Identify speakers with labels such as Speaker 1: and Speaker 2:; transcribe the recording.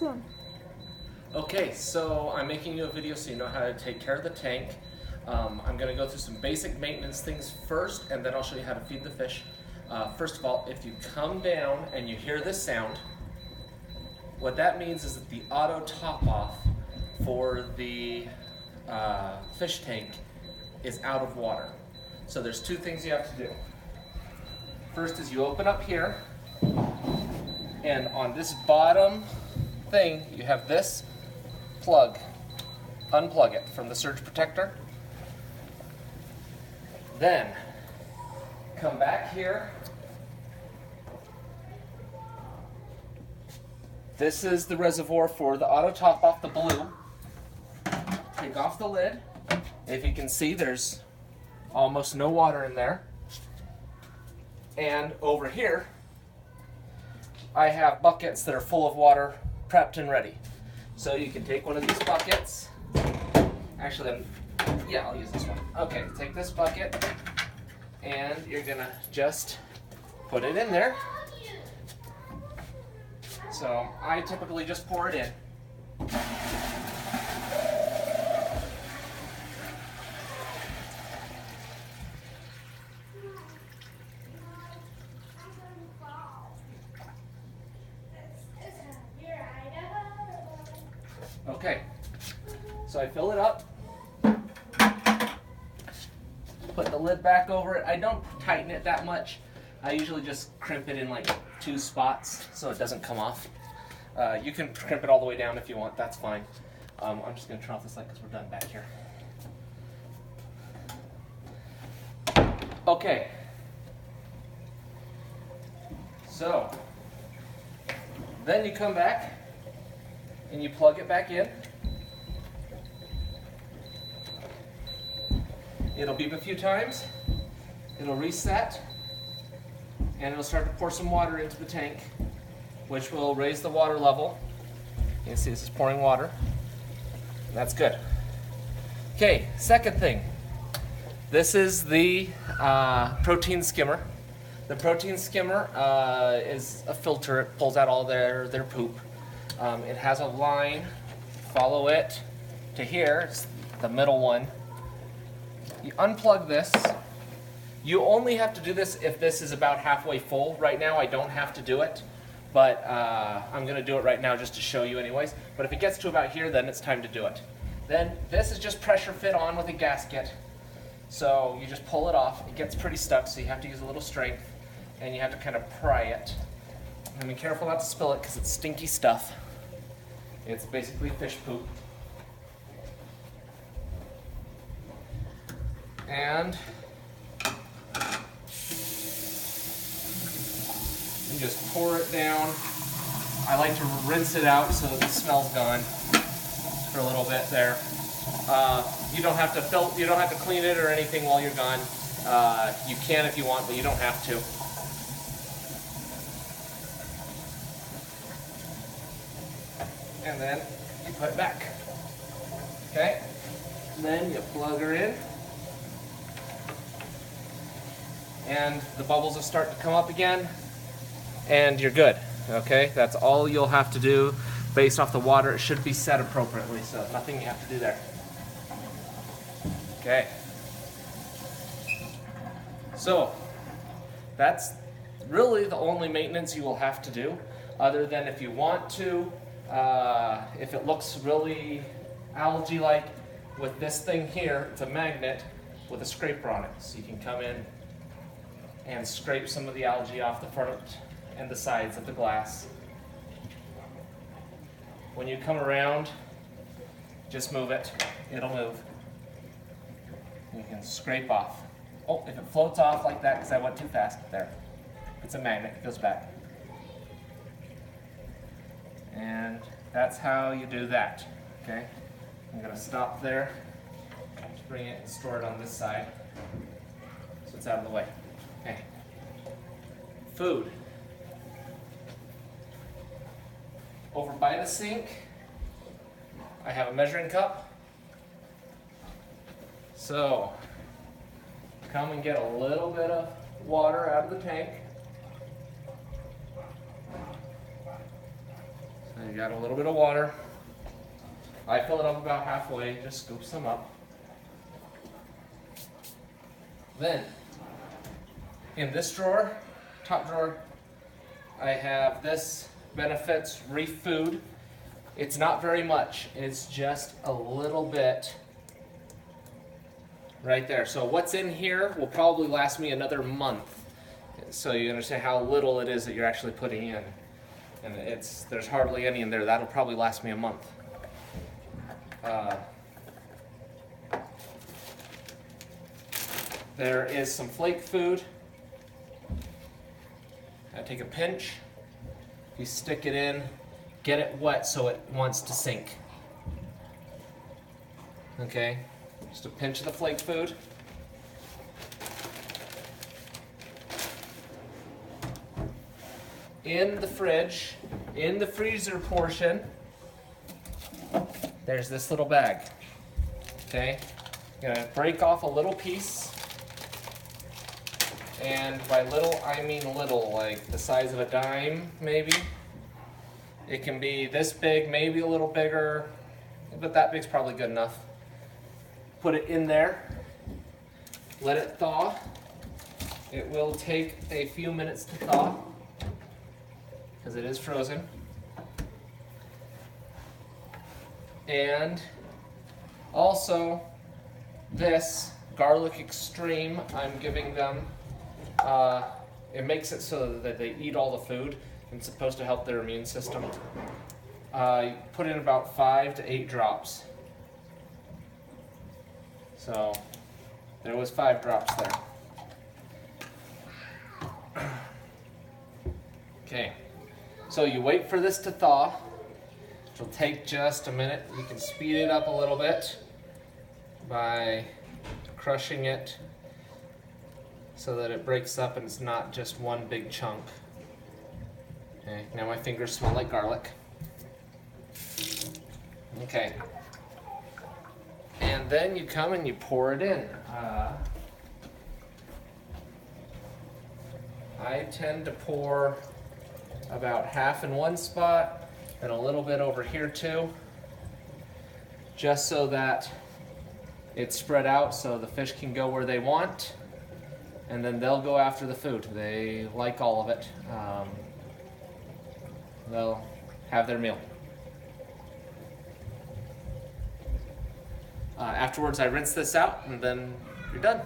Speaker 1: soon.
Speaker 2: Okay, so I'm making you a video so you know how to take care of the tank. I'm going to go through some basic maintenance things first, and then I'll show you how to feed the fish. First of all, if you come down and you hear this sound, what that means is that the auto top off for the fish tank is out of water. So there's two things you have to do. First is you open up here, and on this bottom thing you have this plug. Unplug it from the surge protector. Then come back here. This is the reservoir for the auto top off, the blue. Take off the lid. If you can see, there's almost no water in there. And over here, I have buckets that are full of water prepped and ready. So you can take one of these buckets. Actually, I'll use this one. Okay, take this bucket and you're gonna just put it in there. So I typically just pour it in. Okay, so I fill it up, put the lid back over it. I don't tighten it that much. I usually just crimp it in like 2 spots so it doesn't come off. You can crimp it all the way down if you want, that's fine. I'm just going to turn off this light because we're done back here. Okay, so then you come back and you plug it back in. It'll beep a few times, it'll reset, and it'll start to pour some water into the tank, which will raise the water level. You can see this is pouring water. That's good. Okay, second thing. This is the protein skimmer. The protein skimmer is a filter. It pulls out all their poop. It has a line. Follow it to here. It's the middle one. You unplug this. You only have to do this if this is about halfway full. Right now I don't have to do it, but I'm going to do it right now just to show you anyways. But if it gets to about here, then it's time to do it. Then this is just pressure fit on with a gasket. So you just pull it off. It gets pretty stuck, so you have to use a little strength, and you have to kind of pry it. And be careful not to spill it because it's stinky stuff. It's basically fish poop. And you just pour it down. I like to rinse it out so the smell's gone for a little bit there. You don't have to clean it or anything while you're gone. You can if you want, but you don't have to. And then you put it back. Okay? And then you plug her in. And the bubbles will start to come up again. And you're good. Okay? That's all you'll have to do based off the water. It should be set appropriately, so nothing you have to do there. Okay. So, that's really the only maintenance you will have to do, other than if you want to, if it looks really algae-like, with this thing here, it's a magnet with a scraper on it. So you can come in and scrape some of the algae off the front and the sides of the glass. When you come around, just move it. It'll move. You can scrape off. Oh, if it floats off like that because I went too fast, there. It's a magnet, it goes back. And that's how you do that, okay? I'm gonna stop there, just bring it and store it on this side so it's out of the way. Okay. Food. Over by the sink, I have a measuring cup. So, come and get a little bit of water out of the tank. So you got a little bit of water. I fill it up about halfway, just scoop some up. Then, in this drawer, top drawer, I have this Benefits Reef Food. It's not very much, it's just a little bit right there. So what's in here will probably last me another month. So you understand how little it is that you're actually putting in. And there's hardly any in there. That'll probably last me a month. There is some flake food. I take a pinch, you stick it in, get it wet so it wants to sink. Okay, just a pinch of the flake food. In the fridge, in the freezer portion, there's this little bag. Okay, I'm gonna break off a little piece. And by little, I mean little, like the size of a dime, maybe. It can be this big, maybe a little bigger, but that big's probably good enough. Put it in there, let it thaw. It will take a few minutes to thaw, because it is frozen. And also, this Garlic Extreme, I'm giving them. It makes it so that they eat all the food. It's supposed to help their immune system. You put in about 5 to 8 drops. So there was 5 drops there. Okay, so you wait for this to thaw. It'll take just a minute. You can speed it up a little bit by crushing it so that it breaks up and it's not just one big chunk. Okay, now my fingers smell like garlic. Okay. And then you come and you pour it in. I tend to pour about half in one spot and a little bit over here too, just so that it's spread out so the fish can go where they want, and then they'll go after the food. They like all of it. They'll have their meal. Afterwards, I rinse this out, and then you're done.